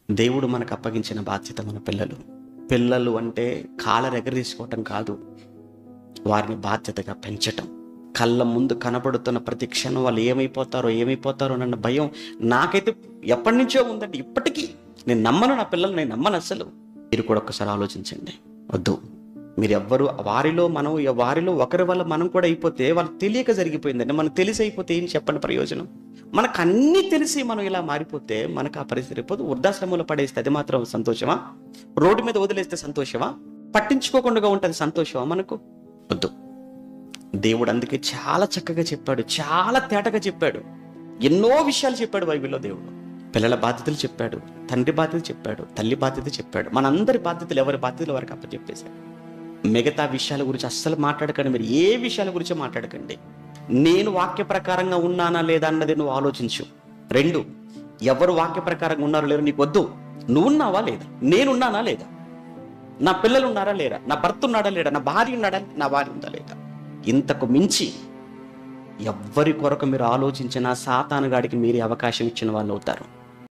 దేవుడు మనకు అప్పగించిన బాధ్యత మన పిల్లలు. పిల్లలు అంటే కాలర్ ఎగరేసుకోవటం కాదు, వారిని బాధ్యతగా పెంచటం. కళ్ళ ముందు కనబడుతున్న ప్రతి క్షణం వాళ్ళు ఏమైపోతారో అన్న భయం నాకైతే ఎప్పటి నుంచో ఉందండి. ఇప్పటికీ నేను నమ్మను, నా పిల్లలు నేను నమ్మను అసలు. మీరు కూడా ఒక్కసారి ఆలోచించండి. వద్దు, మీరు ఎవ్వరు వారిలో ఒకరి వల్ల మనం కూడా అయిపోతే వాళ్ళు తెలియక జరిగిపోయిందండి. మనకు తెలిసి అయిపోతే ఏం చెప్పండి ప్రయోజనం? మనకు అన్నీ తెలిసి మనం ఇలా మారిపోతే మనకు ఆ పరిస్థితి అయిపోతే వృద్ధాశ్రమంలో పడేస్తే అది మాత్రం సంతోషమా? రోడ్డు మీద వదిలేస్తే సంతోషమా? పట్టించుకోకుండా ఉంటుంది సంతోషమా మనకు? వద్దు. దేవుడు అందుకే చాలా చక్కగా చెప్పాడు, చాలా తేటగా చెప్పాడు, ఎన్నో విషయాలు చెప్పాడు బైబిల్లో. దేవుడు పిల్లల బాధ్యతలు చెప్పాడు, తండ్రి బాధ్యత చెప్పాడు, తల్లి బాధ్యత చెప్పాడు. మనందరి బాధ్యతలు ఎవరి బాధ్యతలు వారికి అప్పచెప్పేశాడు. మిగతా విషయాల గురించి అస్సలు మాట్లాడకండి. మీరు ఏ విషయాల గురించి మాట్లాడకండి. నేను వాక్య ప్రకారంగా ఉన్నానా లేదా అన్నది నువ్వు ఆలోచించు. 2, ఎవరు వాక్య ప్రకారంగా ఉన్నారో లేరు నీకు వద్దు. నువ్వు ఉన్నావా లేదా? నేనున్నానా లేదా? నా పిల్లలు ఉన్నారా లేరా? నా భర్త ఉన్నాడా లేడా? నా భార్య ఉన్నాడా? నా భార్య ఉందా లేదా? ఇంతకు మించి ఎవ్వరి కొరకు మీరు ఆలోచించినా సాతానుగాడికి మీరే అవకాశం ఇచ్చిన వాళ్ళు అవుతారు.